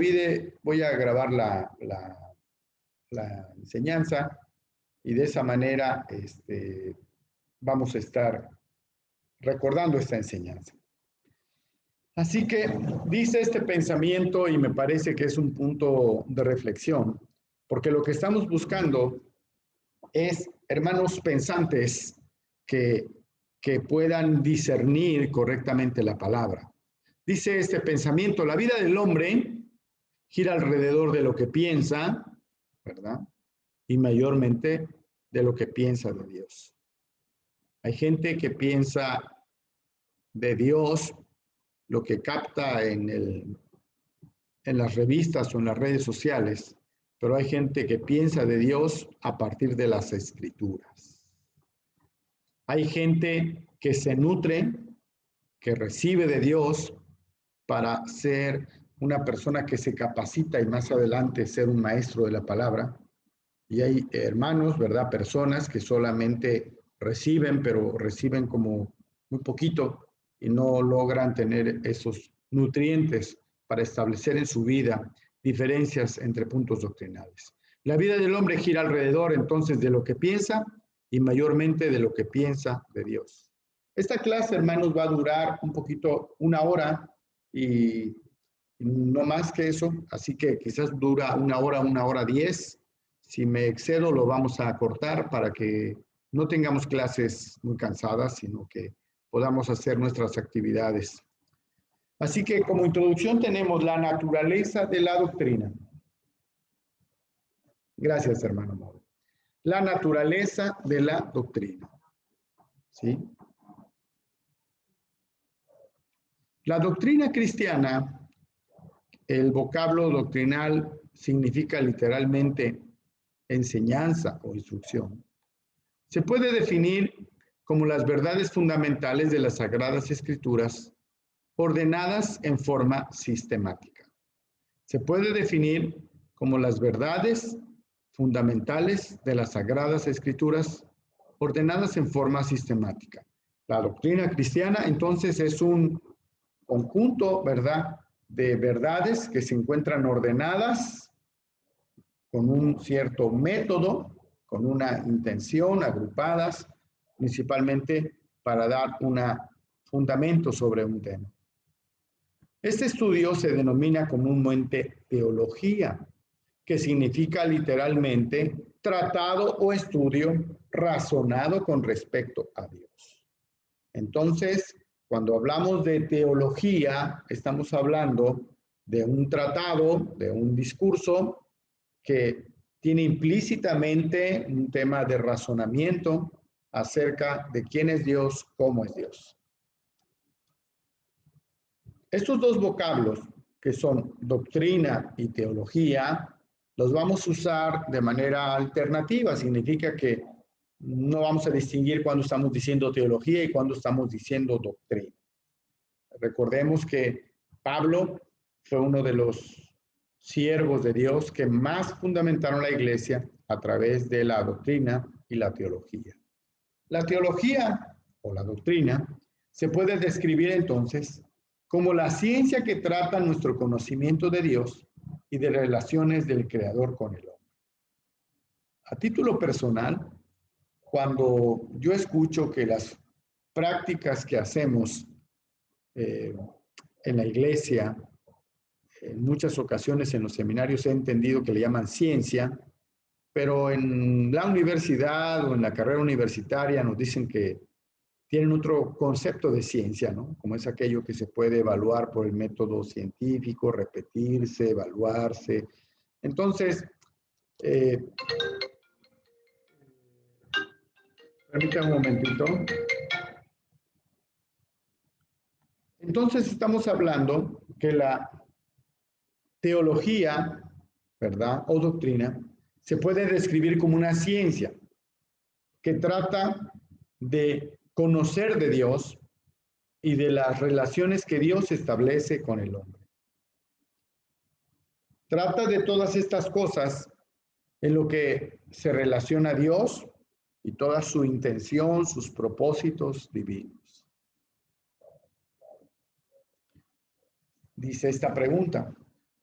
olvide, voy a grabar la enseñanza y de esa manera vamos a estar recordando esta enseñanza. Así que dice este pensamiento y me parece que es un punto de reflexión, porque lo que estamos buscando es hermanos pensantes que puedan discernir correctamente la palabra. Dice este pensamiento, la vida del hombre gira alrededor de lo que piensa, ¿verdad? Y mayormente de lo que piensa de Dios. Hay gente que piensa de Dios lo que capta en las revistas o en las redes sociales, pero hay gente que piensa de Dios a partir de las Escrituras. Hay gente que se nutre, que recibe de Dios para ser una persona que se capacita y más adelante ser un maestro de la palabra. Y hay hermanos, ¿verdad? Personas que solamente reciben, pero reciben como muy poquito y no logran tener esos nutrientes para establecer en su vida diferencias entre puntos doctrinales. La vida del hombre gira alrededor entonces de lo que piensa y mayormente de lo que piensa de Dios. Esta clase, hermanos, va a durar un poquito, 1 hora y no más que eso, así que quizás dura 1 hora 10. Si me excedo, lo vamos a cortar para que no tengamos clases muy cansadas, sino que podamos hacer nuestras actividades. Así que como introducción tenemos la naturaleza de la doctrina. Gracias, hermano Mauro. La naturaleza de la doctrina. ¿Sí? La doctrina cristiana, el vocablo doctrinal significa literalmente enseñanza o instrucción. Se puede definir como las verdades fundamentales de las Sagradas Escrituras ordenadas en forma sistemática. Se puede definir como las verdades fundamentales de las Sagradas Escrituras ordenadas en forma sistemática. La doctrina cristiana entonces es un conjunto, ¿verdad?, de verdades que se encuentran ordenadas con un cierto método, con una intención, agrupadas, principalmente para dar un fundamento sobre un tema. Este estudio se denomina comúnmente teología, que significa literalmente tratado o estudio razonado con respecto a Dios. Entonces, cuando hablamos de teología, estamos hablando de un tratado, de un discurso que tiene implícitamente un tema de razonamiento acerca de quién es Dios, cómo es Dios. Estos dos vocablos, que son doctrina y teología, los vamos a usar de manera alternativa. Significa que no vamos a distinguir cuando estamos diciendo teología y cuando estamos diciendo doctrina. Recordemos que Pablo fue uno de los siervos de Dios que más fundamentaron la iglesia a través de la doctrina y la teología. La teología o la doctrina se puede describir entonces como la ciencia que trata nuestro conocimiento de Dios y de relaciones del Creador con el hombre. A título personal, cuando yo escucho que las prácticas que hacemos en la iglesia, en muchas ocasiones en los seminarios he entendido que le llaman ciencia, pero en la universidad o en la carrera universitaria nos dicen que tienen otro concepto de ciencia, ¿no? Como es aquello que se puede evaluar por el método científico, repetirse, evaluarse. Entonces, permítanme un momentito. Entonces, estamos hablando que la teología, ¿verdad? O doctrina, se puede describir como una ciencia que trata de conocer de Dios y de las relaciones que Dios establece con el hombre. Trata de todas estas cosas en lo que se relaciona a Dios y toda su intención, sus propósitos divinos. Dice esta pregunta: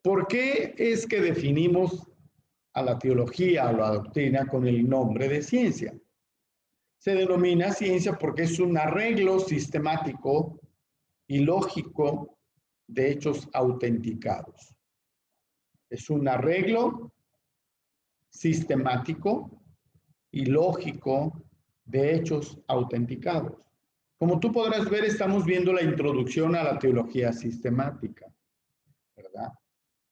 ¿Por qué es que definimos a la teología, a la doctrina, con el nombre de ciencia? Se denomina ciencia porque es un arreglo sistemático y lógico de hechos autenticados. Es un arreglo sistemático y lógico de hechos autenticados. Como tú podrás ver, estamos viendo la introducción a la teología sistemática, ¿verdad?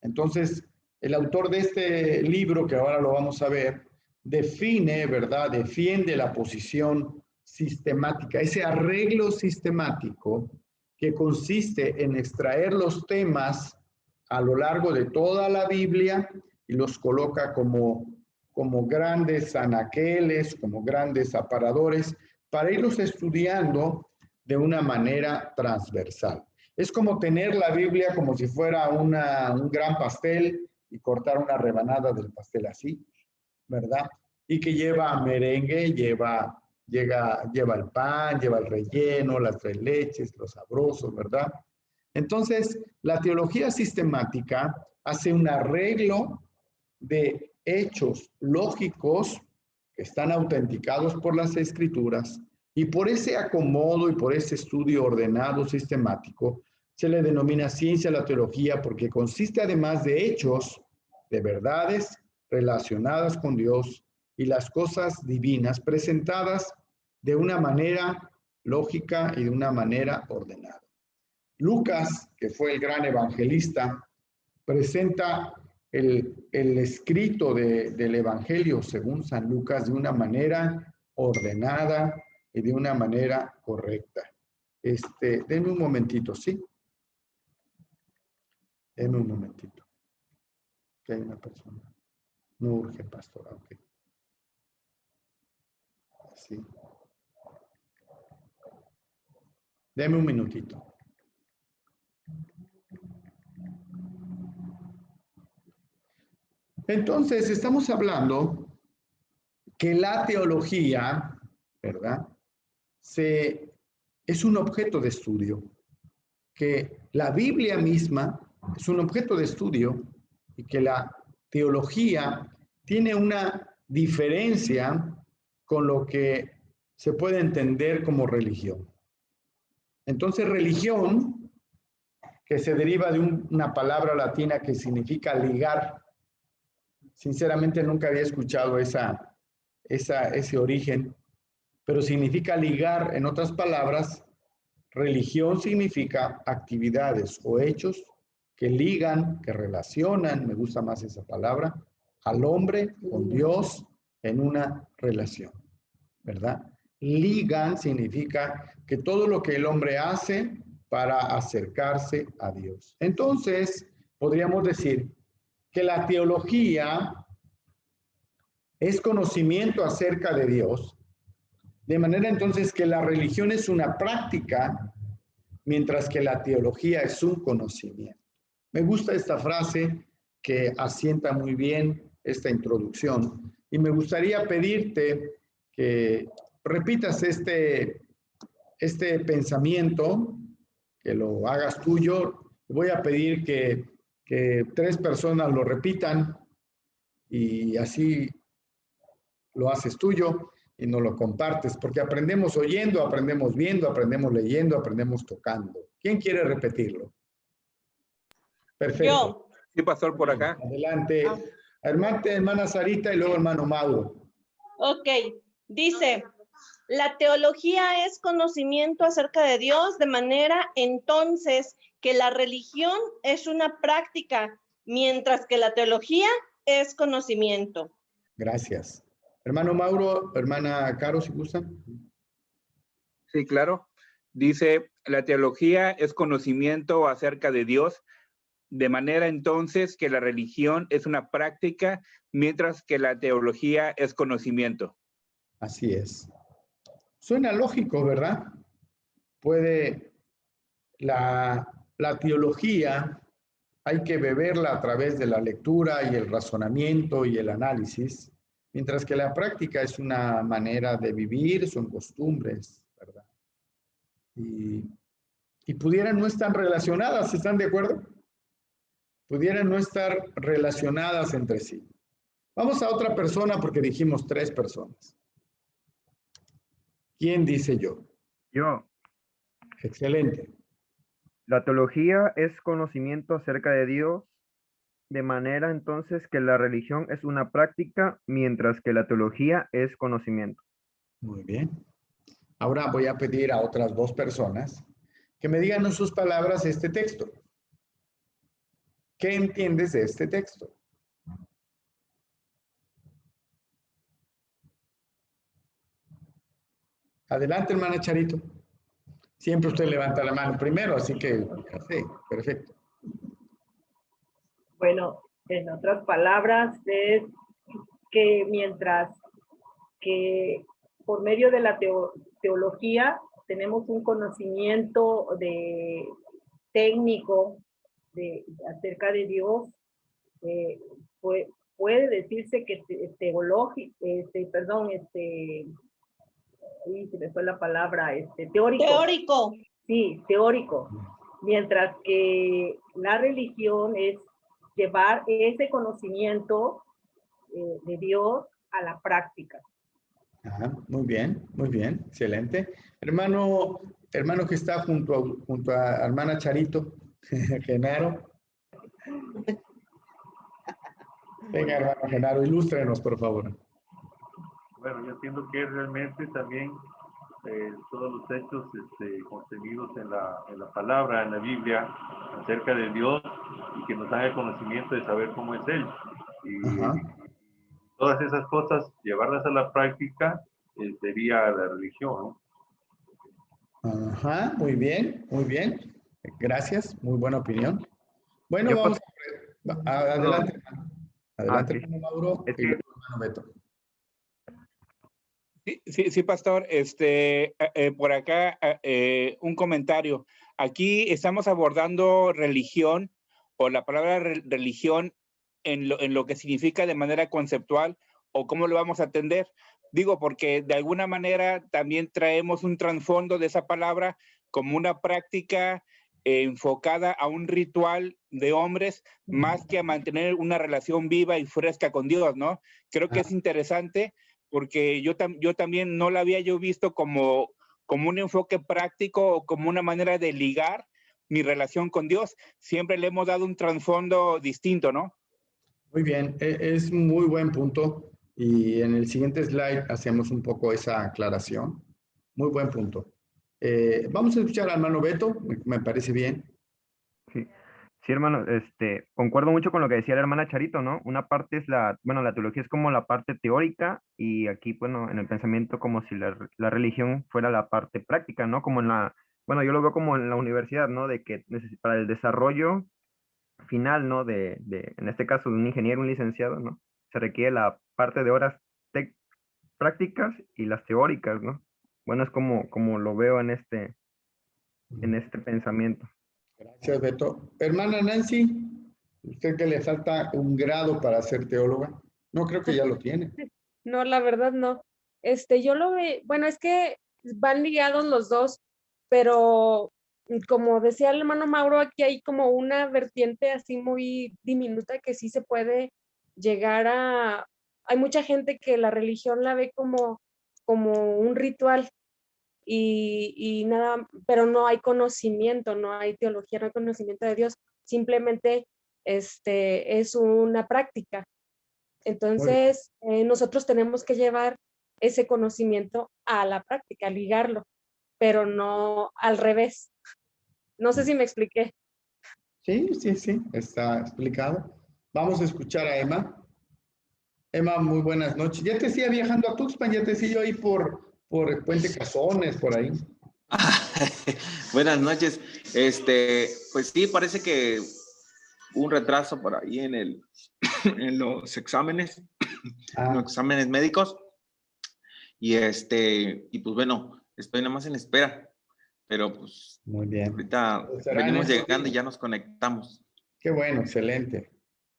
Entonces, el autor de este libro, que ahora lo vamos a ver, define, ¿verdad? Defiende la posición sistemática, ese arreglo sistemático que consiste en extraer los temas a lo largo de toda la Biblia y los coloca como grandes anaqueles, como grandes aparadores, para irlos estudiando de una manera transversal. Es como tener la Biblia como si fuera un gran pastel y cortar una rebanada del pastel así, ¿verdad? Y que lleva merengue, lleva el pan, lleva el relleno, las tres leches, los sabrosos, ¿verdad? Entonces, la teología sistemática hace un arreglo de hechos lógicos que están autenticados por las escrituras y por ese acomodo y por ese estudio ordenado sistemático se le denomina ciencia a la teología porque consiste además de hechos, de verdades relacionadas con Dios y las cosas divinas presentadas de una manera lógica y de una manera ordenada. Lucas, que fue el gran evangelista, presenta el escrito del Evangelio según San Lucas de una manera ordenada y de una manera correcta. Denme un momentito, ¿sí? Denme un momentito. Que hay una persona. No urge, pastora, ok. Así. Deme un minutito. Entonces, estamos hablando que la teología, ¿verdad? Es un objeto de estudio, que la Biblia misma es un objeto de estudio y que la teología tiene una diferencia con lo que se puede entender como religión. Entonces, religión, que se deriva de una palabra latina que significa ligar, sinceramente nunca había escuchado ese origen, pero significa ligar, en otras palabras, religión significa actividades o hechos que ligan, que relacionan, me gusta más esa palabra, al hombre con Dios en una relación, ¿verdad? Ligan significa que todo lo que el hombre hace para acercarse a Dios. Entonces, podríamos decir que la teología es conocimiento acerca de Dios, de manera entonces que la religión es una práctica, mientras que la teología es un conocimiento. Me gusta esta frase que asienta muy bien esta introducción y me gustaría pedirte que repitas este pensamiento, que lo hagas tuyo. Voy a pedir que 3 personas lo repitan y así lo haces tuyo y nos lo compartes, porque aprendemos oyendo, aprendemos viendo, aprendemos leyendo, aprendemos tocando. ¿Quién quiere repetirlo? Perfecto. Yo. Sí, pastor, por acá. Adelante. Hermana Sarita y luego hermano Mauro. Ok, dice, la teología es conocimiento acerca de Dios, de manera entonces que la religión es una práctica, mientras que la teología es conocimiento. Gracias. Hermano Mauro, hermana Caro, si gustan. Sí, claro. Dice, la teología es conocimiento acerca de Dios, de manera entonces que la religión es una práctica, mientras que la teología es conocimiento. Así es. Suena lógico, ¿verdad? La teología hay que beberla a través de la lectura y el razonamiento y el análisis, mientras que la práctica es una manera de vivir, son costumbres, ¿verdad? Y pudieran no estar relacionadas, ¿están de acuerdo? pudieran no estar relacionadas entre sí. Vamos a otra persona porque dijimos 3 personas. ¿Quién dice yo? Yo. Excelente. La teología es conocimiento acerca de Dios, de manera entonces que la religión es una práctica, mientras que la teología es conocimiento. Muy bien. Ahora voy a pedir a otras 2 personas que me digan en sus palabras este texto. ¿Qué entiendes de este texto? Adelante, hermana Charito. Siempre usted levanta la mano primero, así que sí, perfecto. Bueno, en otras palabras, es que mientras que por medio de la teología tenemos un conocimiento técnico acerca de Dios, puede decirse que se me fue la palabra, teórico. Teórico. Sí, teórico. Mientras que la religión es llevar ese conocimiento de Dios a la práctica. Ajá, muy bien, excelente. Hermano que está junto a hermana Charito, Genaro. Venga, hermano Genaro, ilústrenos, por favor. Bueno, yo entiendo que realmente también todos los hechos contenidos en la palabra, en la Biblia, acerca de Dios, y que nos dan el conocimiento de saber cómo es Él. Y todas esas cosas, llevarlas a la práctica, sería la religión, ¿no? Ajá, muy bien. Gracias, muy buena opinión. Bueno, vamos a adelante, hermano. Adelante, sí. hermano Mauro, Es y luego, hermano Beto. Sí, pastor. Por acá un comentario. Aquí estamos abordando religión o la palabra religión en lo que significa de manera conceptual o cómo lo vamos a atender. Digo, porque de alguna manera también traemos un trasfondo de esa palabra como una práctica enfocada a un ritual de hombres más que a mantener una relación viva y fresca con Dios, ¿no? Creo que es interesante porque yo también no la había yo visto como un enfoque práctico o como una manera de ligar mi relación con Dios. Siempre le hemos dado un trasfondo distinto, ¿no? Muy bien, es muy buen punto y en el siguiente slide hacemos un poco esa aclaración. Muy buen punto. Vamos a escuchar al hermano Beto, me parece bien. Sí, hermano, concuerdo mucho con lo que decía la hermana Charito, ¿no? Una parte es la teología es como la parte teórica y aquí, bueno, en el pensamiento como si la religión fuera la parte práctica, ¿no? Como yo lo veo como en la universidad, ¿no? De que para el desarrollo final, ¿no? En este caso, de un ingeniero, un licenciado, ¿no? Se requiere la parte de horas prácticas y las teóricas, ¿no? Bueno, es como lo veo en este pensamiento. Gracias, Beto. Hermana Nancy, usted que le falta un grado para ser teóloga, no creo que ya lo tiene. No, la verdad no. Yo lo veo, bueno, es que van ligados los dos, pero como decía el hermano Mauro, aquí hay como una vertiente así muy diminuta que sí se puede llegar hay mucha gente que la religión la ve como un ritual y nada, pero no hay conocimiento, no hay teología, no hay conocimiento de Dios, simplemente es una práctica. Entonces, nosotros tenemos que llevar ese conocimiento a la práctica, ligarlo, pero no al revés. No sé si me expliqué. Sí, está explicado. Vamos a escuchar a Emma. Emma, muy buenas noches. Ya te decía viajando a Tuxpan, ya te decía yo ahí por Puente Casones, por ahí. Buenas noches. Pues sí, parece que hubo un retraso por ahí en los exámenes, en los exámenes médicos. Y pues bueno, estoy nada más en espera. Pero pues muy bien. Ahorita venimos llegando y ya nos conectamos. Qué bueno, excelente.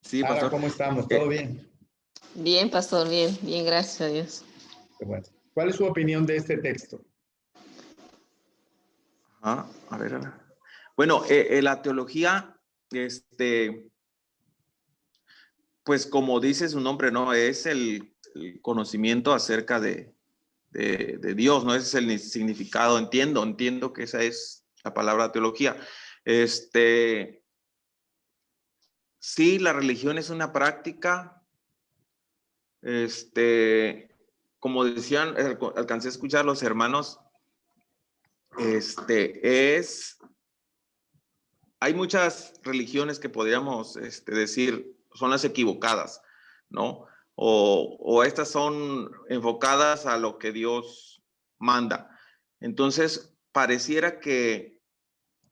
Sí, Sara, pastor. ¿cómo estamos? ¿Todo bien? Bien, pastor, bien, gracias a Dios. Qué bueno. ¿Cuál es su opinión de este texto? A ver. Bueno, la teología, pues como dice su nombre, ¿no? Es el conocimiento acerca de Dios, ¿no? Ese es el significado, entiendo que esa es la palabra teología. Sí, la religión es una práctica, como decían, alcancé a escuchar los hermanos, hay muchas religiones que podríamos decir son las equivocadas, ¿no? O estas son enfocadas a lo que Dios manda. Entonces, pareciera que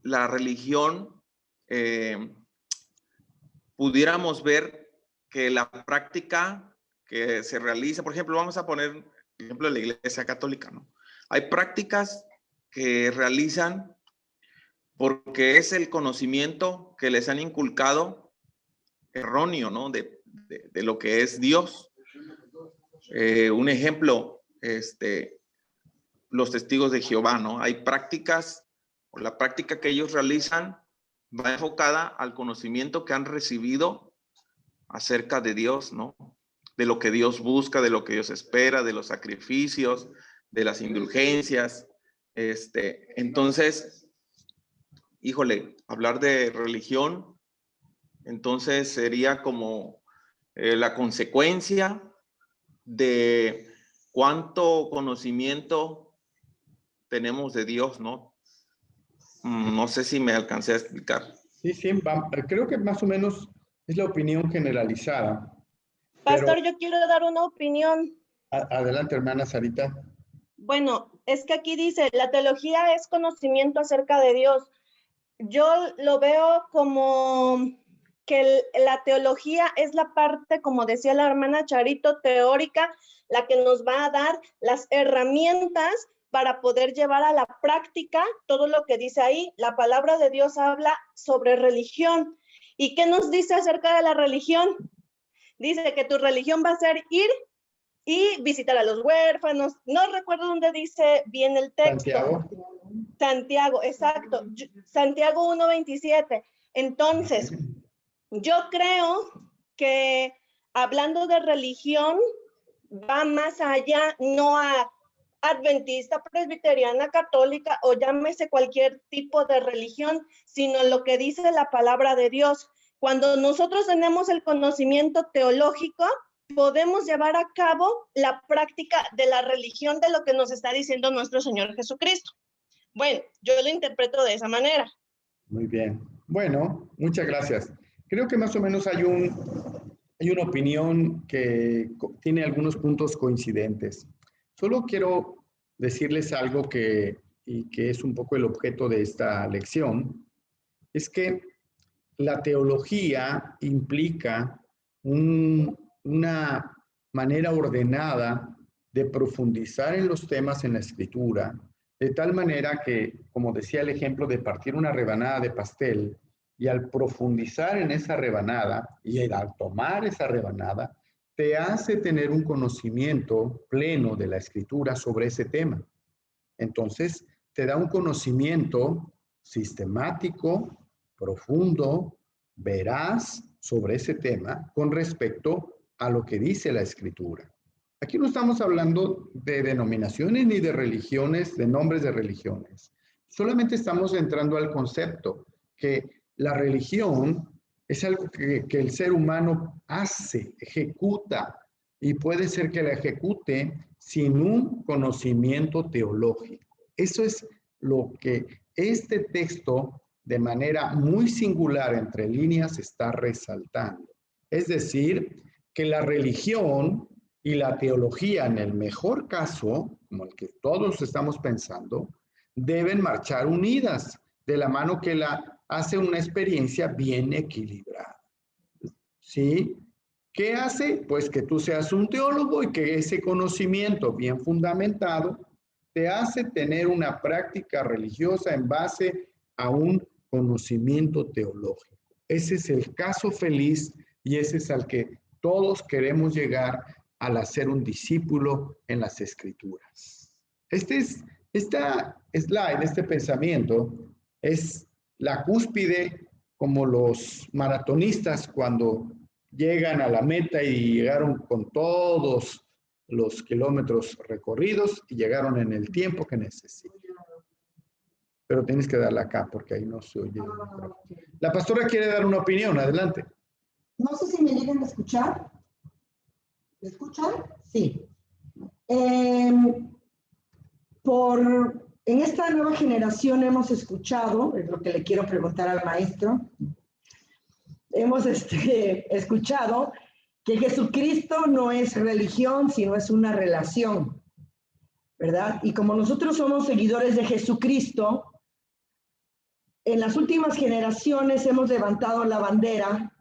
la religión, pudiéramos ver que la práctica que se realiza, por ejemplo, vamos a poner el ejemplo de la Iglesia Católica, ¿no? Hay prácticas que realizan porque es el conocimiento que les han inculcado erróneo, ¿no? De lo que es Dios. Un ejemplo, los testigos de Jehová, ¿no? Hay prácticas, o la práctica que ellos realizan va enfocada al conocimiento que han recibido acerca de Dios, ¿no? De lo que Dios busca, de lo que Dios espera, de los sacrificios, de las indulgencias. Entonces, híjole, hablar de religión, entonces sería como la consecuencia de cuánto conocimiento tenemos de Dios, ¿no? No sé si me alcancé a explicar. Sí, creo que más o menos es la opinión generalizada. Pastor, yo quiero dar una opinión. Adelante, hermana Sarita. Bueno, es que aquí dice, la teología es conocimiento acerca de Dios. Yo lo veo como que la teología es la parte, como decía la hermana Charito, teórica, la que nos va a dar las herramientas para poder llevar a la práctica todo lo que dice ahí. La palabra de Dios habla sobre religión. ¿Y qué nos dice acerca de la religión? Dice que tu religión va a ser ir y visitar a los huérfanos. No recuerdo dónde dice bien el texto. Santiago, exacto. Santiago 1:27. Entonces, yo creo que hablando de religión, va más allá, no a adventista, presbiteriana, católica o llámese cualquier tipo de religión, sino lo que dice la palabra de Dios. Cuando nosotros tenemos el conocimiento teológico, podemos llevar a cabo la práctica de la religión de lo que nos está diciendo nuestro Señor Jesucristo. Bueno, yo lo interpreto de esa manera. Muy bien. Bueno, muchas gracias. Creo que más o menos hay una opinión que tiene algunos puntos coincidentes. Solo quiero decirles algo que es un poco el objeto de esta lección, es que la teología implica una manera ordenada de profundizar en los temas en la Escritura, de tal manera que, como decía el ejemplo de partir una rebanada de pastel, y al profundizar en esa rebanada y al tomar esa rebanada, te hace tener un conocimiento pleno de la Escritura sobre ese tema. Entonces, te da un conocimiento sistemático, profundo, veraz sobre ese tema con respecto a lo que dice la Escritura. Aquí no estamos hablando de denominaciones ni de religiones, de nombres de religiones. Solamente estamos entrando al concepto que la religión es algo que el ser humano hace, ejecuta, y puede ser que la ejecute sin un conocimiento teológico. Eso es lo que este texto, de manera muy singular entre líneas, está resaltando. Es decir, que la religión y la teología, en el mejor caso, como el que todos estamos pensando, deben marchar unidas, de la mano que hace una experiencia bien equilibrada. ¿Sí? ¿Qué hace? Pues que tú seas un teólogo y que ese conocimiento bien fundamentado te hace tener una práctica religiosa en base a un conocimiento teológico. Ese es el caso feliz y ese es al que todos queremos llegar al hacer un discípulo en las Escrituras. Esta slide, este pensamiento, es la cúspide, como los maratonistas cuando llegan a la meta y llegaron con todos los kilómetros recorridos y llegaron en el tiempo que necesitan. Pero tienes que darle acá porque ahí no se oye. La pastora quiere dar una opinión, adelante. No sé si me llegan a escuchar. ¿Me escuchan? Sí. En esta nueva generación hemos escuchado, es lo que le quiero preguntar al maestro, hemos escuchado que Jesucristo no es religión, sino es una relación, ¿verdad? Y como nosotros somos seguidores de Jesucristo, en las últimas generaciones hemos levantado la bandera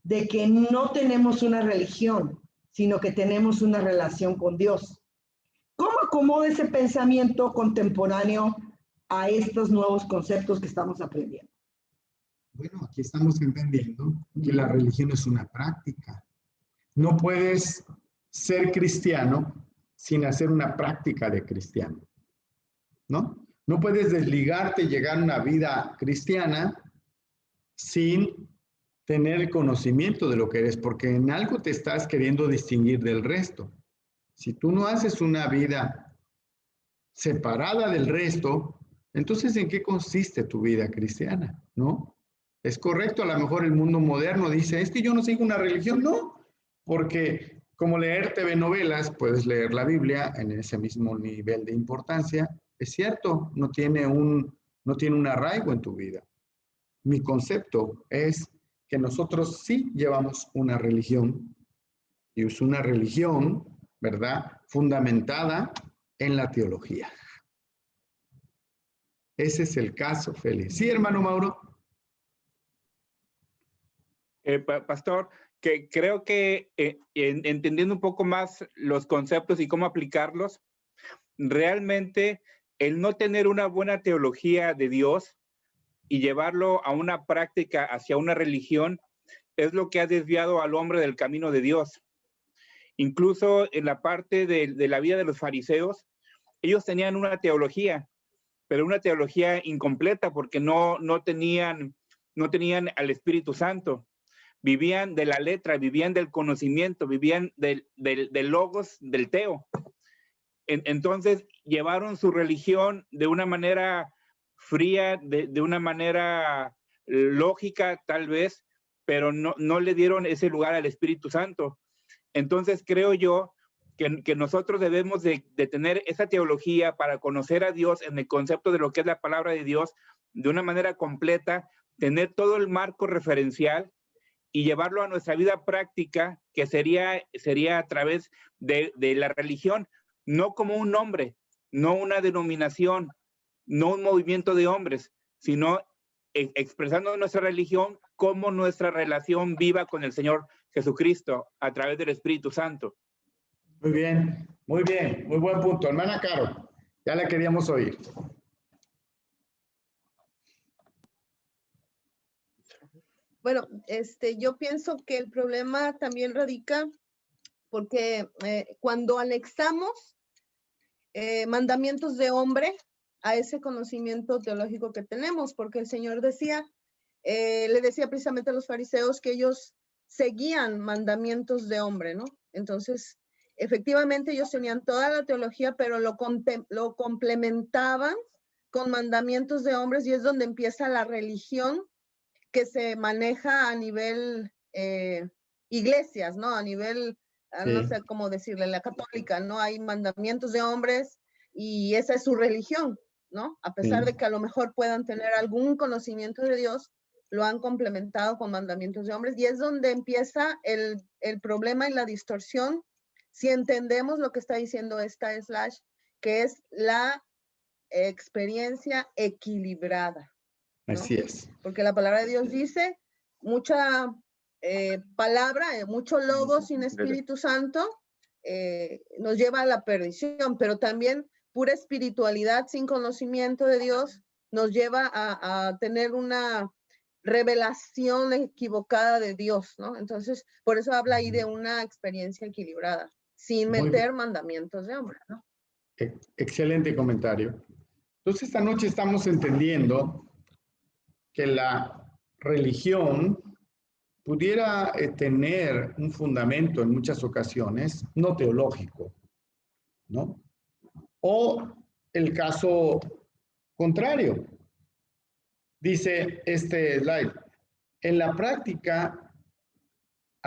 de que no tenemos una religión, sino que tenemos una relación con Dios. ¿Cómo acomoda ese pensamiento contemporáneo a estos nuevos conceptos que estamos aprendiendo? Bueno, aquí estamos entendiendo que la religión es una práctica. No puedes ser cristiano sin hacer una práctica de cristiano, ¿no? No puedes desligarte y llegar a una vida cristiana sin tener conocimiento de lo que eres, porque en algo te estás queriendo distinguir del resto. Si tú no haces una vida separada del resto, entonces ¿en qué consiste tu vida cristiana? ¿No? Es correcto, a lo mejor el mundo moderno dice, es que yo no sigo una religión. No, porque como leer TV novelas, puedes leer la Biblia en ese mismo nivel de importancia. Es cierto, no tiene un arraigo en tu vida. Mi concepto es que nosotros sí llevamos una religión, y es una religión, ¿verdad?, fundamentada en la teología. Ese es el caso, Félix. Sí, hermano Mauro. Pastor, que creo que entendiendo un poco más los conceptos y cómo aplicarlos, realmente el no tener una buena teología de Dios y llevarlo a una práctica hacia una religión es lo que ha desviado al hombre del camino de Dios. Incluso en la parte de la vida de los fariseos, ellos tenían una teología, pero una teología incompleta porque no tenían al Espíritu Santo. Vivían de la letra, vivían del conocimiento, vivían del logos, del teo. Entonces llevaron su religión de una manera fría, de una manera lógica tal vez, pero no le dieron ese lugar al Espíritu Santo. Entonces creo yo que nosotros debemos de tener esa teología para conocer a Dios en el concepto de lo que es la palabra de Dios de una manera completa, tener todo el marco referencial y llevarlo a nuestra vida práctica, que sería a través de la religión, no como un nombre, no una denominación, no un movimiento de hombres, sino expresando nuestra religión como nuestra relación viva con el Señor Jesucristo a través del Espíritu Santo. Muy bien, muy buen punto. Hermana Caro, ya la queríamos oír. Bueno, yo pienso que el problema también radica porque cuando anexamos mandamientos de hombre a ese conocimiento teológico que tenemos, porque el Señor le decía precisamente a los fariseos que ellos seguían mandamientos de hombre, ¿no? Entonces, efectivamente ellos tenían toda la teología, pero lo complementaban con mandamientos de hombres y es donde empieza la religión que se maneja a nivel iglesias, ¿no? A nivel, sí, no sé cómo decirle, la católica, ¿no? Hay mandamientos de hombres y esa es su religión, ¿no? A pesar de que a lo mejor puedan tener algún conocimiento de Dios, lo han complementado con mandamientos de hombres y es donde empieza el problema y la distorsión si entendemos lo que está diciendo esta slash, que es la experiencia equilibrada, ¿no? Así es. Porque la palabra de Dios dice mucha palabra, mucho logo sin Espíritu Santo nos lleva a la perdición, pero también pura espiritualidad sin conocimiento de Dios nos lleva a tener una revelación equivocada de Dios, ¿no? Entonces, por eso habla ahí de una experiencia equilibrada, sin meter mandamientos de hombre, ¿no? Excelente comentario. Entonces, esta noche estamos entendiendo que la religión pudiera tener un fundamento en muchas ocasiones no teológico, ¿no? O el caso contrario. Dice este slide, en la práctica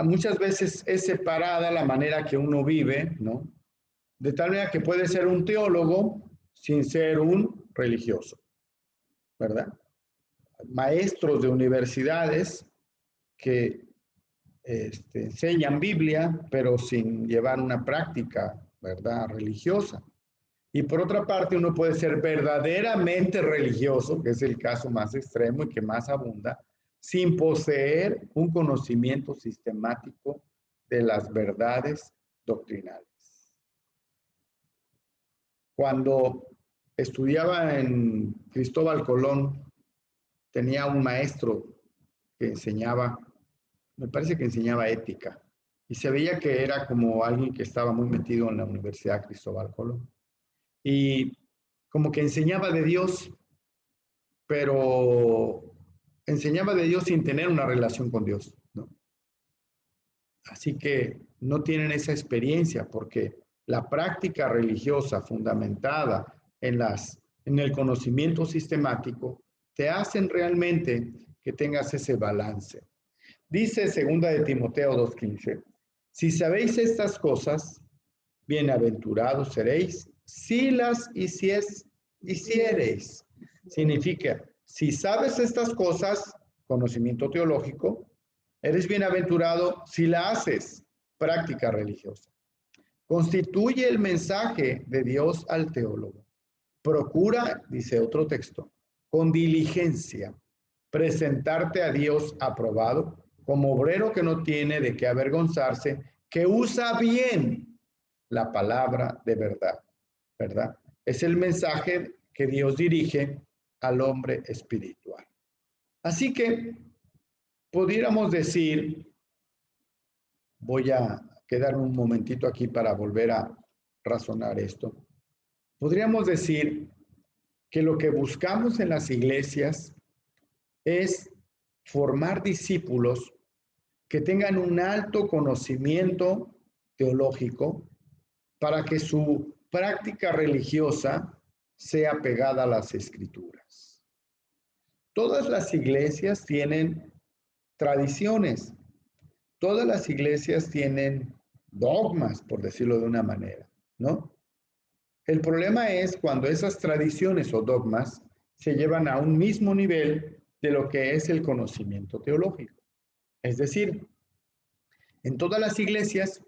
muchas veces es separada la manera que uno vive, ¿no? De tal manera que puede ser un teólogo sin ser un religioso, ¿verdad? Maestros de universidades que enseñan Biblia, pero sin llevar una práctica, ¿verdad?, religiosa. Y por otra parte, uno puede ser verdaderamente religioso, que es el caso más extremo y que más abunda, sin poseer un conocimiento sistemático de las verdades doctrinales. Cuando estudiaba en Cristóbal Colón, tenía un maestro que enseñaba, me parece que enseñaba ética, y se veía que era como alguien que estaba muy metido en la Universidad Cristóbal Colón. Y como que enseñaba de Dios, pero enseñaba de Dios sin tener una relación con Dios, ¿no? Así que no tienen esa experiencia porque la práctica religiosa fundamentada en el conocimiento sistemático te hacen realmente que tengas ese balance. Dice 2 de Timoteo 2:15, si sabéis estas cosas, bienaventurados seréis si las hiciereis. Significa, si sabes estas cosas, conocimiento teológico, eres bienaventurado si la haces, práctica religiosa. Constituye el mensaje de Dios al teólogo. Procura, dice otro texto, con diligencia, presentarte a Dios aprobado, como obrero que no tiene de qué avergonzarse, que usa bien la palabra de verdad, ¿verdad? Es el mensaje que Dios dirige al hombre espiritual. Así que pudiéramos decir, voy a quedarme un momentito aquí para volver a razonar esto. Podríamos decir que lo que buscamos en las iglesias es formar discípulos que tengan un alto conocimiento teológico para que su práctica religiosa sea pegada a las escrituras. Todas las iglesias tienen tradiciones, todas las iglesias tienen dogmas, por decirlo de una manera, ¿no? El problema es cuando esas tradiciones o dogmas se llevan a un mismo nivel de lo que es el conocimiento teológico. Es decir, en todas las iglesias,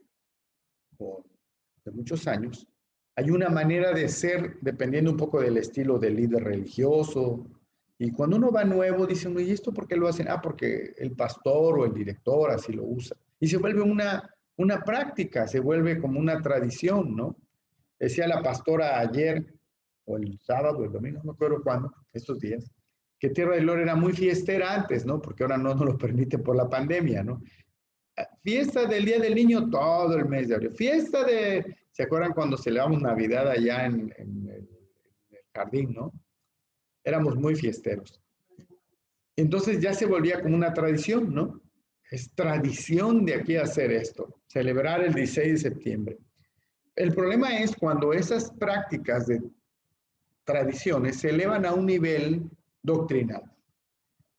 de muchos años, hay una manera de ser dependiendo un poco del estilo del líder religioso. Y cuando uno va nuevo, dicen, ¿y esto por qué lo hacen? Ah, porque el pastor o el director así lo usa. Y se vuelve una práctica, se vuelve como una tradición, ¿no? Decía la pastora ayer, o el sábado, o el domingo, no me acuerdo cuándo, estos días, que Tierra del Loro era muy fiestera antes, ¿no? Porque ahora no nos lo permite por la pandemia, ¿no? Fiesta del Día del Niño todo el mes de abril. Fiesta de, ¿se acuerdan cuando celebramos Navidad allá en el jardín, no? Éramos muy fiesteros. Entonces ya se volvía como una tradición, ¿no? Es tradición de aquí hacer esto, celebrar el 16 de septiembre. El problema es cuando esas prácticas de tradiciones se elevan a un nivel doctrinal.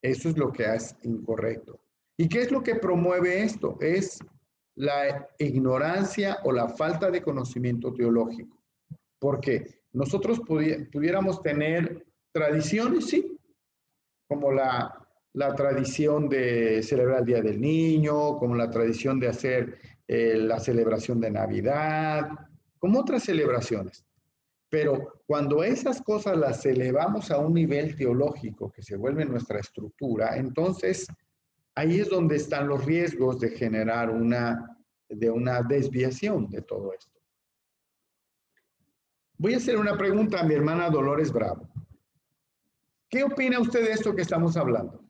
Eso es lo que es incorrecto. ¿Y qué es lo que promueve esto? Es la ignorancia o la falta de conocimiento teológico. Porque nosotros pudiéramos tener tradiciones, sí, como la tradición de celebrar el Día del Niño, como la tradición de hacer la celebración de Navidad, como otras celebraciones. Pero cuando esas cosas las elevamos a un nivel teológico que se vuelve nuestra estructura, entonces ahí es donde están los riesgos de generar una desviación de todo esto. Voy a hacer una pregunta a mi hermana Dolores Bravo. ¿Qué opina usted de esto que estamos hablando?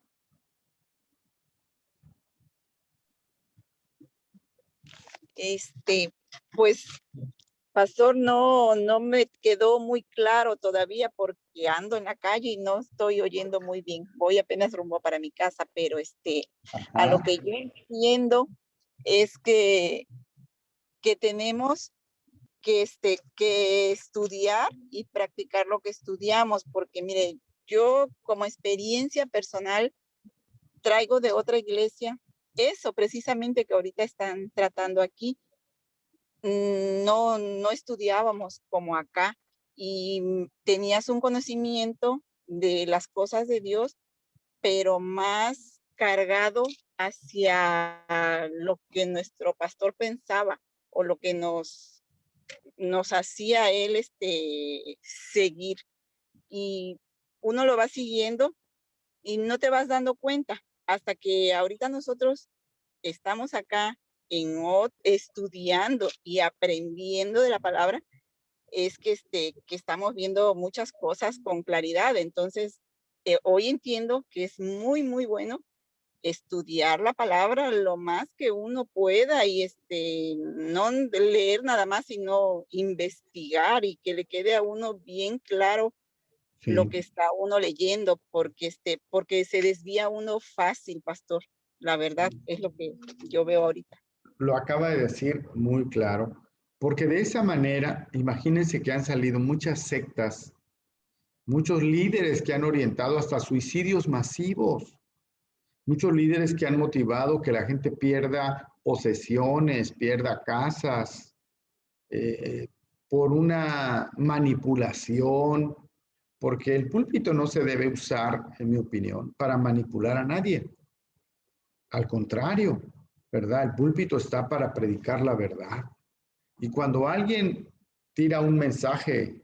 Pues, pastor, no me quedó muy claro todavía porque ando en la calle y no estoy oyendo muy bien. Voy apenas rumbo para mi casa, pero a lo que yo entiendo es que tenemos que estudiar y practicar lo que estudiamos, porque mire, yo como experiencia personal traigo de otra iglesia eso precisamente que ahorita están tratando aquí. No estudiábamos como acá y tenías un conocimiento de las cosas de Dios, pero más cargado hacia lo que nuestro pastor pensaba o lo que nos hacía él seguir. Y uno lo va siguiendo y no te vas dando cuenta hasta que ahorita nosotros estamos acá estudiando y aprendiendo de la palabra, es que estamos viendo muchas cosas con claridad. Entonces, hoy entiendo que es muy, muy bueno estudiar la palabra lo más que uno pueda y no leer nada más, sino investigar y que le quede a uno bien claro lo que está uno leyendo, porque se desvía uno fácil, pastor. La verdad es lo que yo veo ahorita. Lo acaba de decir muy claro, porque de esa manera, imagínense que han salido muchas sectas, muchos líderes que han orientado hasta suicidios masivos, muchos líderes que han motivado que la gente pierda posesiones, pierda casas, por una manipulación, porque el púlpito no se debe usar, en mi opinión, para manipular a nadie. Al contrario, ¿verdad? El púlpito está para predicar la verdad. Y cuando alguien tira un mensaje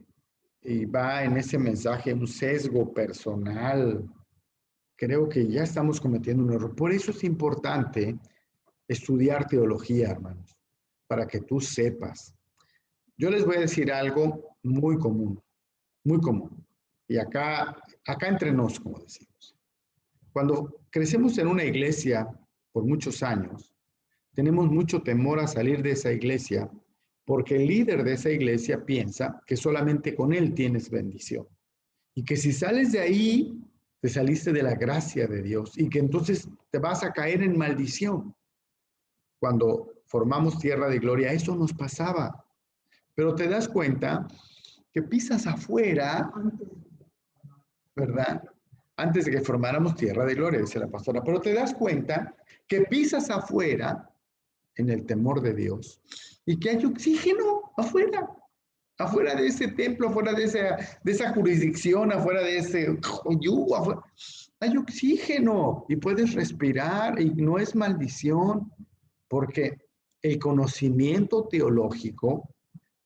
y va en ese mensaje un sesgo personal, creo que ya estamos cometiendo un error. Por eso es importante estudiar teología, hermanos, para que tú sepas. Yo les voy a decir algo muy común, muy común. Y acá entre nos, como decimos. Cuando crecemos en una iglesia por muchos años, tenemos mucho temor a salir de esa iglesia porque el líder de esa iglesia piensa que solamente con él tienes bendición. Y que si sales de ahí, te saliste de la gracia de Dios y que entonces te vas a caer en maldición. Cuando formamos Tierra de Gloria, eso nos pasaba. Pero te das cuenta que pisas afuera, ¿verdad? Antes de que formáramos Tierra de Gloria, dice la pastora, pero te das cuenta que pisas afuera en el temor de Dios y que hay oxígeno afuera de ese templo, afuera de esa jurisdicción, afuera de ese yugo, afuera. Hay oxígeno y puedes respirar y no es maldición, porque el conocimiento teológico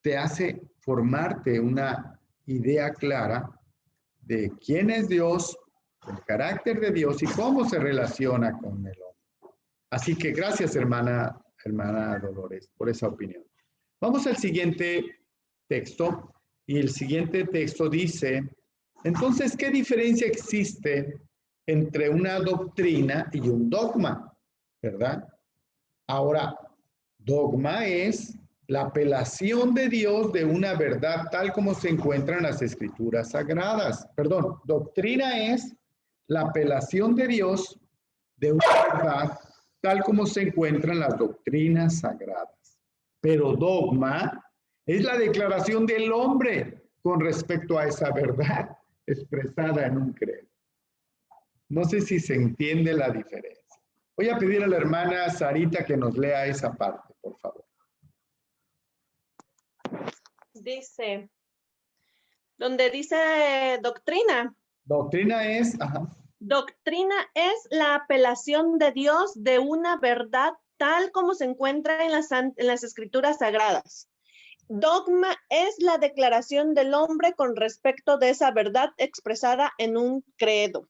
te hace formarte una idea clara de quién es Dios, el carácter de Dios y cómo se relaciona con el hombre. Así que gracias, hermana Dolores, por esa opinión. Vamos al siguiente texto, y el siguiente texto dice, entonces, ¿qué diferencia existe entre una doctrina y un dogma? ¿Verdad? Ahora, dogma es la apelación de Dios de una verdad tal como se encuentra en las Escrituras Sagradas. Perdón, doctrina es la apelación de Dios de una verdad tal como se encuentra en las doctrinas sagradas. Pero dogma es la declaración del hombre con respecto a esa verdad expresada en un credo. No sé si se entiende la diferencia. Voy a pedir a la hermana Sarita que nos lea esa parte, por favor. Dice, donde dice doctrina. Doctrina es, ajá. Doctrina es la apelación de Dios de una verdad tal como se encuentra en las Escrituras Sagradas. Dogma es la declaración del hombre con respecto de esa verdad expresada en un credo.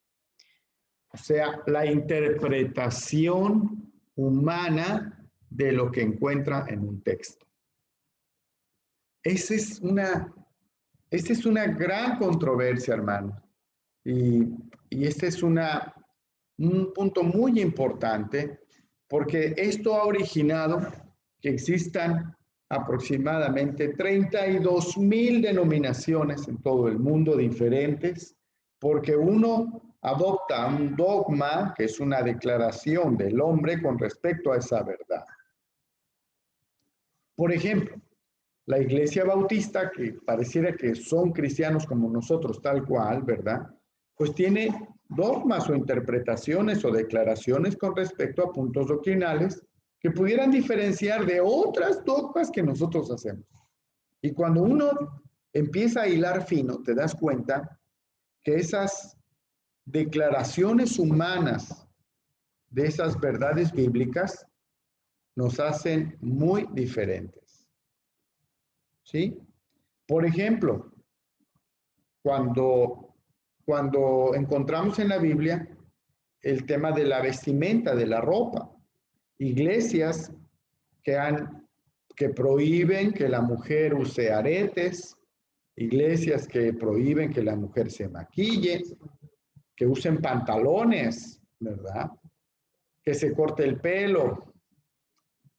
O sea, la interpretación humana de lo que encuentra en un texto. Esa es una gran controversia, hermano. Y este es un punto muy importante porque esto ha originado que existan aproximadamente 32,000 denominaciones en todo el mundo diferentes, porque uno adopta un dogma, que es una declaración del hombre con respecto a esa verdad. Por ejemplo, la Iglesia Bautista, que pareciera que son cristianos como nosotros, tal cual, ¿verdad? Pues tiene dogmas o interpretaciones o declaraciones con respecto a puntos doctrinales que pudieran diferenciar de otras dogmas que nosotros hacemos. Y cuando uno empieza a hilar fino, te das cuenta que esas declaraciones humanas de esas verdades bíblicas nos hacen muy diferentes. ¿Sí? Por ejemplo, cuando encontramos en la Biblia el tema de la vestimenta, de la ropa, iglesias que prohíben que la mujer use aretes, iglesias que prohíben que la mujer se maquille, que usen pantalones, ¿verdad? Que se corte el pelo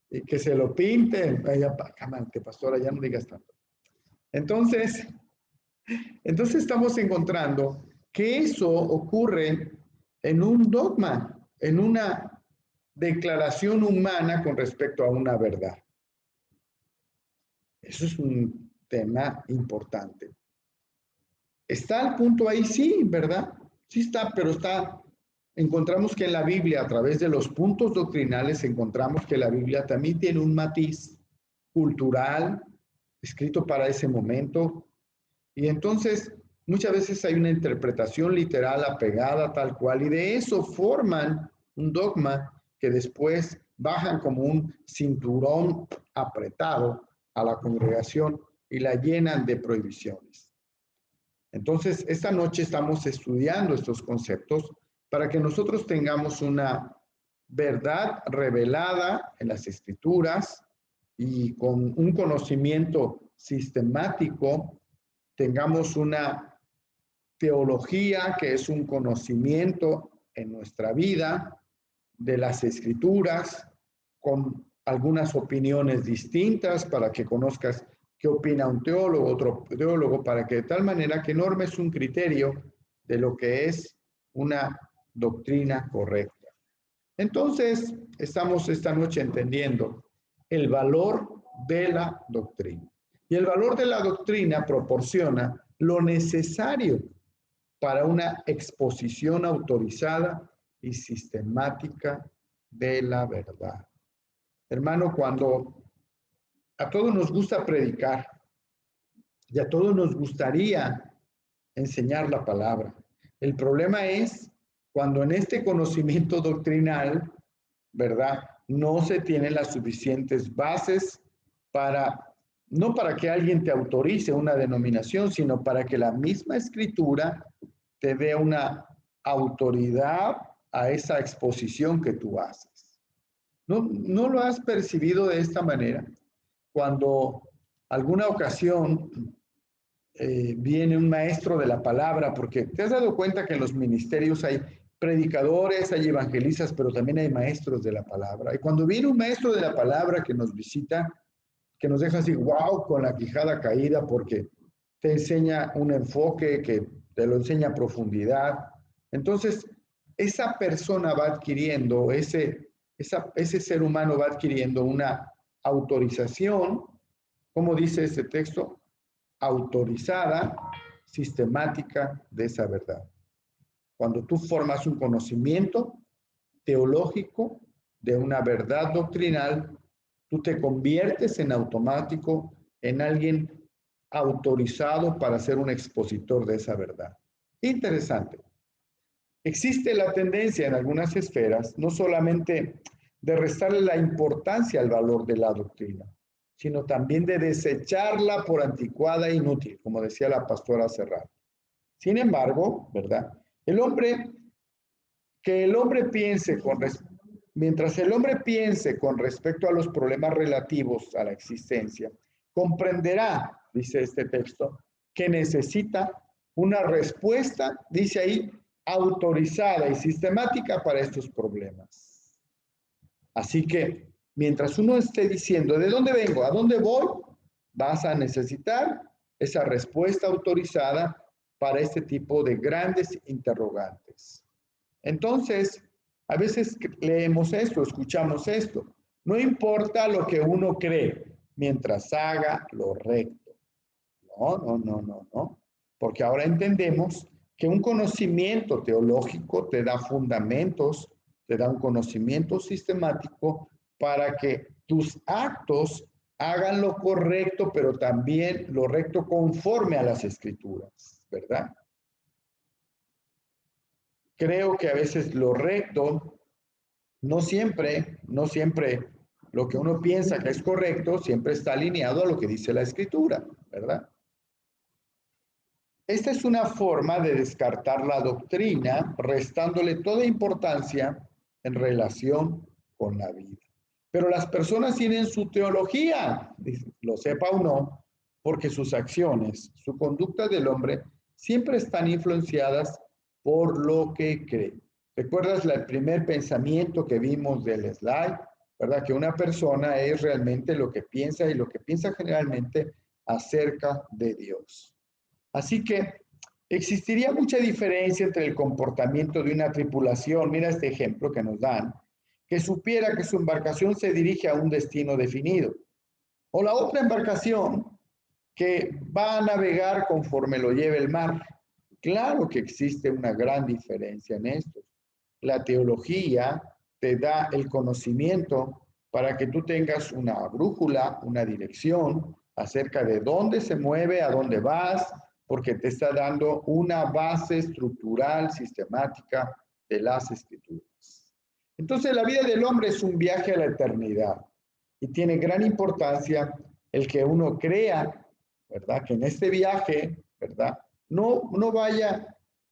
y que se lo pinten. Vaya, cámate, pastora, ya no digas tanto. Entonces estamos encontrando que eso ocurre en un dogma, en una declaración humana con respecto a una verdad. Eso es un tema importante. ¿Está el punto ahí? Sí, ¿verdad? Sí está, pero encontramos que en la Biblia, a través de los puntos doctrinales, encontramos que la Biblia también tiene un matiz cultural, escrito para ese momento, y entonces muchas veces hay una interpretación literal apegada tal cual, y de eso forman un dogma que después bajan como un cinturón apretado a la congregación y la llenan de prohibiciones. Entonces, esta noche estamos estudiando estos conceptos para que nosotros tengamos una verdad revelada en las Escrituras y con un conocimiento sistemático, tengamos una teología que es un conocimiento en nuestra vida de las Escrituras, con algunas opiniones distintas para que conozcas qué opina un teólogo, otro teólogo, para que de tal manera que normes un criterio de lo que es una doctrina correcta. Entonces, estamos esta noche entendiendo el valor de la doctrina. Y el valor de la doctrina proporciona lo necesario para una exposición autorizada y sistemática de la verdad. Hermano, cuando a todos nos gusta predicar y a todos nos gustaría enseñar la palabra, el problema es cuando en este conocimiento doctrinal, ¿verdad?, no se tienen las suficientes bases no para que alguien te autorice una denominación, sino para que la misma Escritura te dé una autoridad a esa exposición que tú haces. ¿No lo has percibido de esta manera? Cuando alguna ocasión viene un maestro de la palabra, porque te has dado cuenta que en los ministerios hay predicadores, hay evangelistas, pero también hay maestros de la palabra. Y cuando viene un maestro de la palabra que nos visita, que nos deja así, wow, con la quijada caída, porque te enseña un enfoque que te lo enseña a profundidad. Entonces, esa persona va adquiriendo, ese ser humano va adquiriendo una autorización, como dice este texto, autorizada, sistemática de esa verdad. Cuando tú formas un conocimiento teológico de una verdad doctrinal, tú te conviertes en automático en alguien autorizado para ser un expositor de esa verdad. Interesante. Existe la tendencia en algunas esferas no solamente de restarle la importancia al valor de la doctrina, sino también de desecharla por anticuada e inútil, como decía la pastora hace rato. Sin embargo, ¿verdad? Mientras el hombre piense con respecto a los problemas relativos a la existencia, comprenderá, dice este texto, que necesita una respuesta, dice ahí, autorizada y sistemática para estos problemas. Así que mientras uno esté diciendo, ¿de dónde vengo? ¿A dónde voy? Vas a necesitar esa respuesta autorizada para este tipo de grandes interrogantes. Entonces, a veces leemos esto, escuchamos esto. No importa lo que uno cree, mientras haga lo recto. No. Porque ahora entendemos que un conocimiento teológico te da fundamentos, te da un conocimiento sistemático para que tus actos hagan lo correcto, pero también lo recto conforme a las Escrituras, ¿verdad? Creo que a veces lo recto, no siempre lo que uno piensa que es correcto, siempre está alineado a lo que dice la Escritura, ¿verdad? Esta es una forma de descartar la doctrina, restándole toda importancia en relación con la vida. Pero las personas tienen su teología, lo sepa o no, porque sus acciones, su conducta del hombre, siempre están influenciadas por lo que cree. ¿Recuerdas el primer pensamiento que vimos del slide? ¿Verdad? Que una persona es realmente lo que piensa y lo que piensa generalmente acerca de Dios. Así que existiría mucha diferencia entre el comportamiento de una tripulación, mira este ejemplo que nos dan, que supiera que su embarcación se dirige a un destino definido, o la otra embarcación que va a navegar conforme lo lleve el mar. Claro que existe una gran diferencia en esto. La teología te da el conocimiento para que tú tengas una brújula, una dirección acerca de dónde se mueve, a dónde vas, porque te está dando una base estructural, sistemática de las Escrituras. Entonces, la vida del hombre es un viaje a la eternidad y tiene gran importancia el que uno crea, ¿verdad? Que en este viaje, ¿verdad? No vaya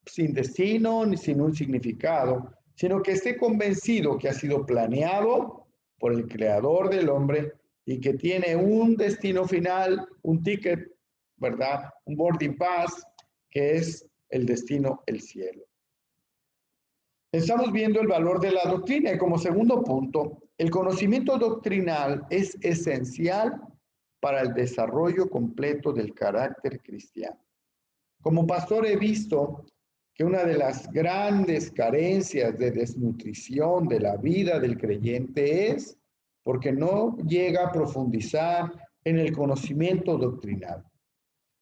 sin destino ni sin un significado, sino que esté convencido que ha sido planeado por el Creador del hombre y que tiene un destino final, un ticket, ¿verdad? Un boarding pass, que es el destino, el cielo. Estamos viendo el valor de la doctrina y como segundo punto, el conocimiento doctrinal es esencial para el desarrollo completo del carácter cristiano. Como pastor he visto que una de las grandes carencias de desnutrición de la vida del creyente es porque no llega a profundizar en el conocimiento doctrinal.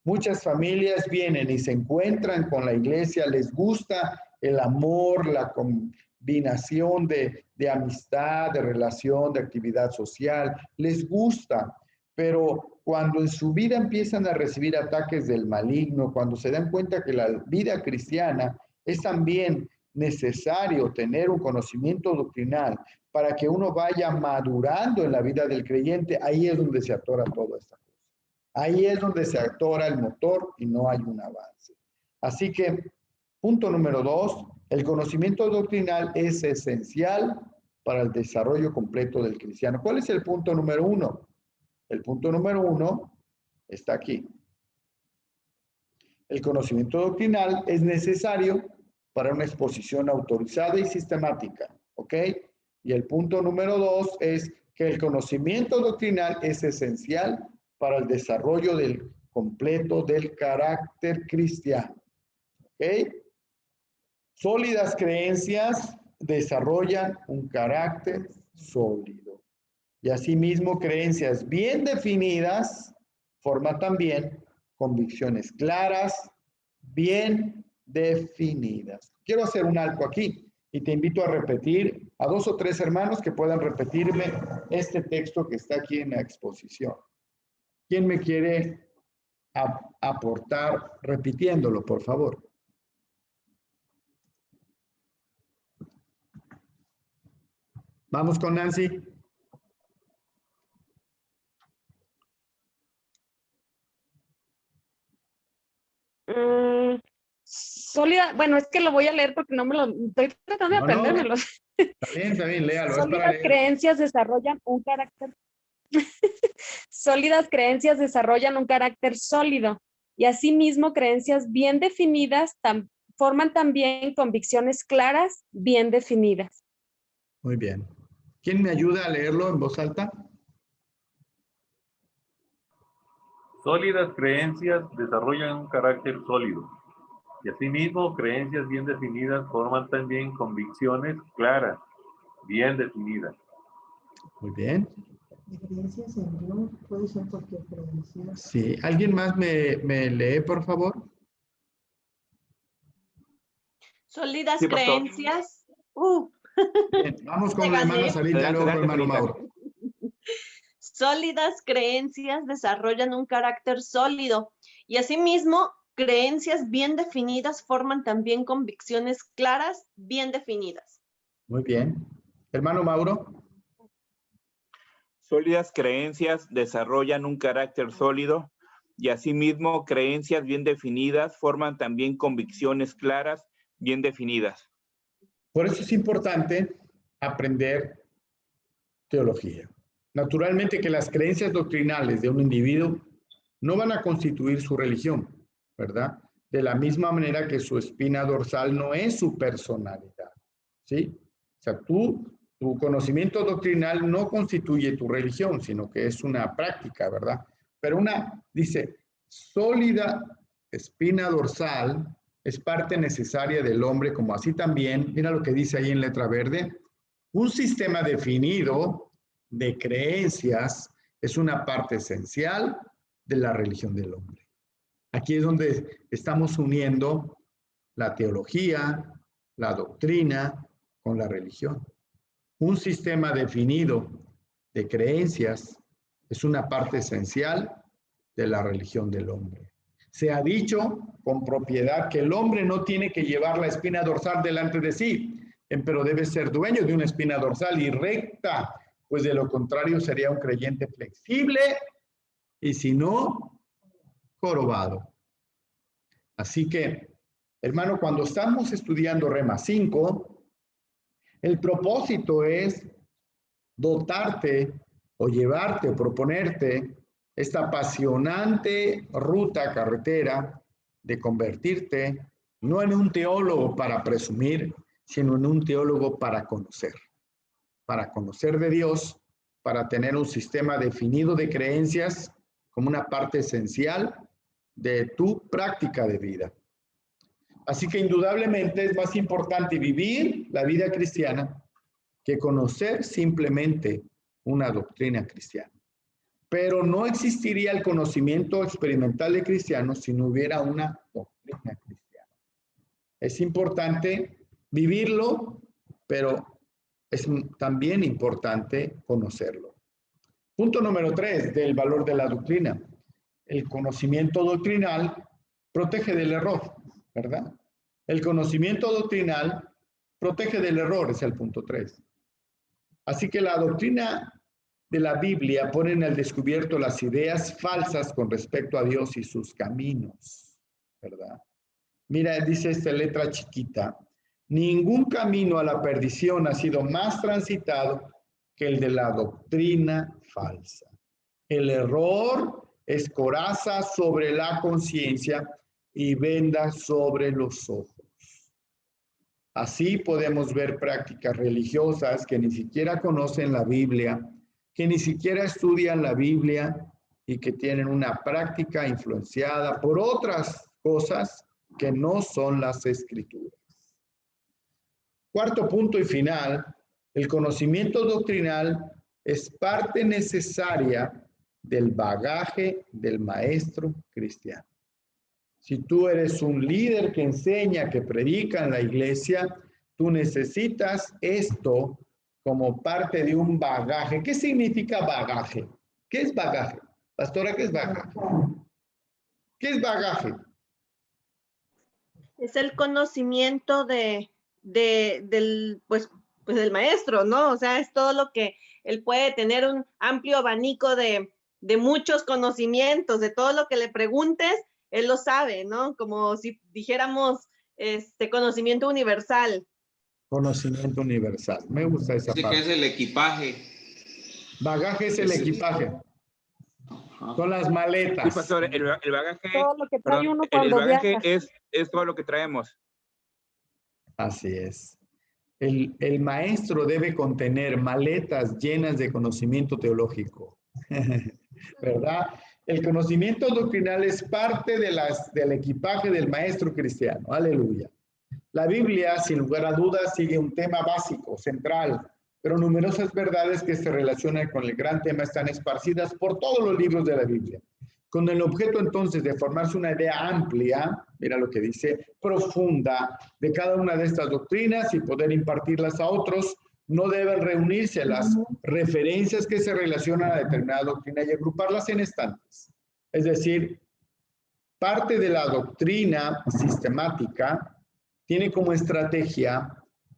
Muchas familias vienen y se encuentran con la iglesia, les gusta el amor, la combinación de amistad, de relación, de actividad social, les gusta, pero cuando en su vida empiezan a recibir ataques del maligno, cuando se dan cuenta que la vida cristiana es también necesario tener un conocimiento doctrinal para que uno vaya madurando en la vida del creyente, ahí es donde se atora toda esta cosa. Ahí es donde se atora el motor y no hay un avance. Así que, punto número 2, el conocimiento doctrinal es esencial para el desarrollo completo del cristiano. ¿Cuál es el punto número 1? El punto número 1 está aquí. El conocimiento doctrinal es necesario para una exposición autorizada y sistemática, ¿ok? Y el punto número 2 es que el conocimiento doctrinal es esencial para el desarrollo del completo del carácter cristiano, ¿ok? Sólidas creencias desarrollan un carácter sólido. Y asimismo, creencias bien definidas forman también convicciones claras, bien definidas. Quiero hacer un alto aquí y te invito a repetir a 2 o 3 hermanos que puedan repetirme este texto que está aquí en la exposición. ¿Quién me quiere aportar repitiéndolo, por favor? Vamos con Nancy. Sólida, bueno, es que lo voy a leer porque no me lo estoy tratando de aprendérmelo. Está bien, léalo. Sólidas creencias desarrollan un carácter. Sólidas creencias desarrollan un carácter sólido y asimismo creencias bien definidas forman también convicciones claras, bien definidas. Muy bien. ¿Quién me ayuda a leerlo en voz alta? Sólidas creencias desarrollan un carácter sólido. Y asimismo, creencias bien definidas forman también convicciones claras, bien definidas. Muy bien. Creencias en Dios puede ser cualquier creencia. Sí. ¿Alguien más me lee, por favor? Sólidas Sí, pastor. creencias. Bien, vamos con la Te hermana gané. Sarita, Adelante, luego adelante, hermano Sarita. Mauro. Sólidas creencias desarrollan un carácter sólido y asimismo creencias bien definidas forman también convicciones claras, bien definidas. Muy bien. Hermano Mauro. Sólidas creencias desarrollan un carácter sólido y asimismo creencias bien definidas forman también convicciones claras, bien definidas. Por eso es importante aprender teología. Naturalmente que las creencias doctrinales de un individuo no van a constituir su religión, ¿verdad? De la misma manera que su espina dorsal no es su personalidad, ¿sí? O sea, tu conocimiento doctrinal no constituye tu religión, sino que es una práctica, ¿verdad? Pero dice, sólida espina dorsal es parte necesaria del hombre, como así también, mira lo que dice ahí en letra verde, un sistema definido de creencias es una parte esencial de la religión del hombre. Aquí es donde estamos uniendo la teología, la doctrina con la religión. Un sistema definido de creencias es una parte esencial de la religión del hombre. Se ha dicho con propiedad que el hombre no tiene que llevar la espina dorsal delante de sí, pero debe ser dueño de una espina dorsal y recta, pues de lo contrario sería un creyente flexible y si no, jorobado. Así que, hermano, cuando estamos estudiando Rema 5, el propósito es dotarte o llevarte o proponerte esta apasionante ruta carretera de convertirte no en un teólogo para presumir, sino en un teólogo para conocer de Dios, para tener un sistema definido de creencias como una parte esencial de tu práctica de vida. Así que indudablemente es más importante vivir la vida cristiana que conocer simplemente una doctrina cristiana. Pero no existiría el conocimiento experimental de cristianos si no hubiera una doctrina cristiana. Es importante vivirlo, pero es también importante conocerlo. Punto número 3 del valor de la doctrina. El conocimiento doctrinal protege del error, ¿verdad? El conocimiento doctrinal protege del error, es el punto 3. Así que la doctrina de la Biblia pone en el descubierto las ideas falsas con respecto a Dios y sus caminos, ¿verdad? Mira, dice esta letra chiquita, ningún camino a la perdición ha sido más transitado que el de la doctrina falsa. El error es coraza sobre la conciencia y venda sobre los ojos. Así podemos ver prácticas religiosas que ni siquiera conocen la Biblia, que ni siquiera estudian la Biblia y que tienen una práctica influenciada por otras cosas que no son las Escrituras. Cuarto punto y final, el conocimiento doctrinal es parte necesaria del bagaje del maestro cristiano. Si tú eres un líder que enseña, que predica en la iglesia, tú necesitas esto como parte de un bagaje. ¿Qué significa bagaje? ¿Qué es bagaje? Pastora, ¿qué es bagaje? ¿Qué es bagaje? Es el conocimiento del maestro, ¿no? O sea, es todo lo que él puede tener, un amplio abanico de muchos conocimientos, de todo lo que le preguntes, él lo sabe, ¿no? Como si dijéramos conocimiento universal. Conocimiento universal. Me gusta esa parte. ¿Qué es el equipaje? Bagaje es el equipaje. Son las maletas. Sí, pastor, el bagaje, Todo lo que trae uno el cuando bagaje viaja. es todo lo que traemos. Así es. el maestro debe contener maletas llenas de conocimiento teológico, ¿verdad? El conocimiento doctrinal es parte del equipaje del maestro cristiano. Aleluya. La Biblia, sin lugar a dudas, sigue un tema básico, central, pero numerosas verdades que se relacionan con el gran tema están esparcidas por todos los libros de la Biblia. Con el objeto entonces de formarse una idea amplia, mira lo que dice, profunda de cada una de estas doctrinas y poder impartirlas a otros, no deben reunirse las referencias que se relacionan a determinada doctrina y agruparlas en estantes. Es decir, parte de la doctrina sistemática tiene como estrategia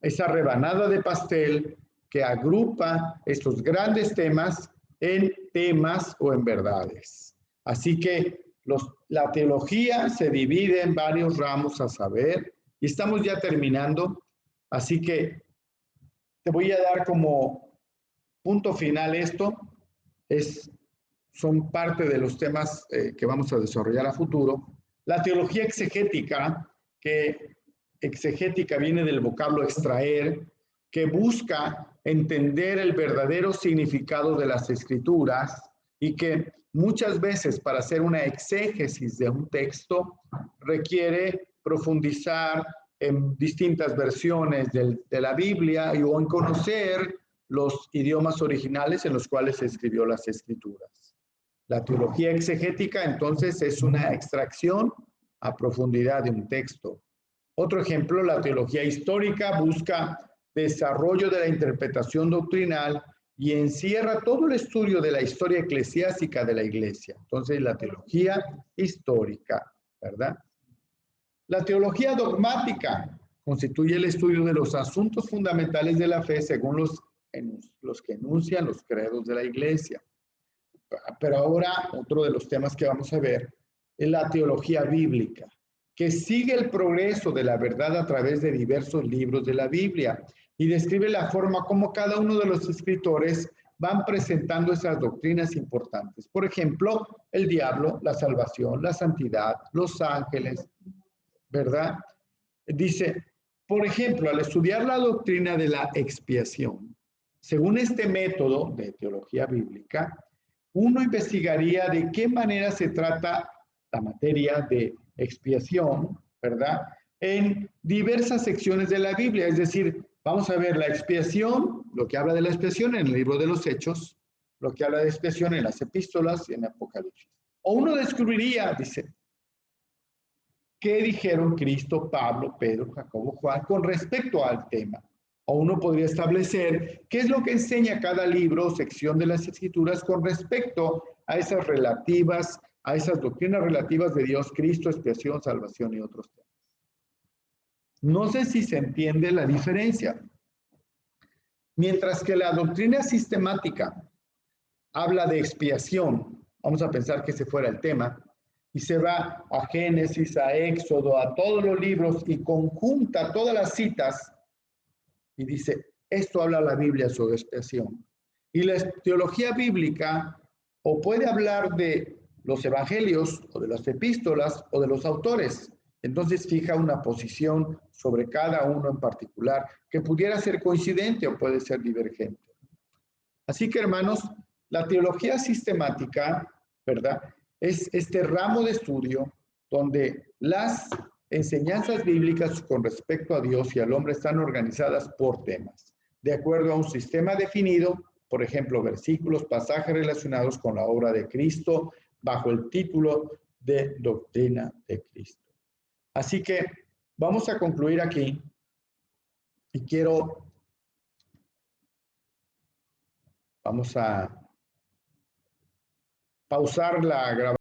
esa rebanada de pastel que agrupa estos grandes temas en temas o en verdades. Así que la teología se divide en varios ramos a saber, y estamos ya terminando, así que te voy a dar como punto final esto, son parte de los temas que vamos a desarrollar a futuro. La teología exegética, que exegética viene del vocablo extraer, que busca entender el verdadero significado de las escrituras y que muchas veces para hacer una exégesis de un texto requiere profundizar en distintas versiones de la Biblia o en conocer los idiomas originales en los cuales se escribió las escrituras. La teología exegética entonces es una extracción a profundidad de un texto. Otro ejemplo, la teología histórica busca desarrollo de la interpretación doctrinal y encierra todo el estudio de la historia eclesiástica de la iglesia. Entonces, la teología histórica, ¿verdad? La teología dogmática constituye el estudio de los asuntos fundamentales de la fe según los que enuncian los credos de la iglesia. Pero ahora, otro de los temas que vamos a ver es la teología bíblica, que sigue el progreso de la verdad a través de diversos libros de la Biblia y describe la forma como cada uno de los escritores van presentando esas doctrinas importantes. Por ejemplo, el diablo, la salvación, la santidad, los ángeles, ¿verdad? Dice, por ejemplo, al estudiar la doctrina de la expiación, según este método de teología bíblica, uno investigaría de qué manera se trata la materia de expiación, ¿verdad? En diversas secciones de la Biblia, es decir, vamos a ver la expiación, lo que habla de la expiación en el libro de los Hechos, lo que habla de expiación en las epístolas y en Apocalipsis. O uno descubriría, dice, qué dijeron Cristo, Pablo, Pedro, Jacobo, Juan con respecto al tema. O uno podría establecer qué es lo que enseña cada libro o sección de las Escrituras con respecto a esas doctrinas relativas de Dios, Cristo, expiación, salvación y otros temas. No sé si se entiende la diferencia. Mientras que la doctrina sistemática habla de expiación, vamos a pensar que ese fuera el tema, y se va a Génesis, a Éxodo, a todos los libros y conjunta todas las citas y dice, esto habla la Biblia sobre expiación. Y la teología bíblica o puede hablar de los evangelios o de las epístolas o de los autores. Entonces fija una posición sobre cada uno en particular que pudiera ser coincidente o puede ser divergente. Así que, hermanos, la teología sistemática, ¿verdad?, es este ramo de estudio donde las enseñanzas bíblicas con respecto a Dios y al hombre están organizadas por temas, de acuerdo a un sistema definido, por ejemplo, versículos, pasajes relacionados con la obra de Cristo, bajo el título de Doctrina de Cristo. Así que vamos a concluir aquí y vamos a pausar la grabación.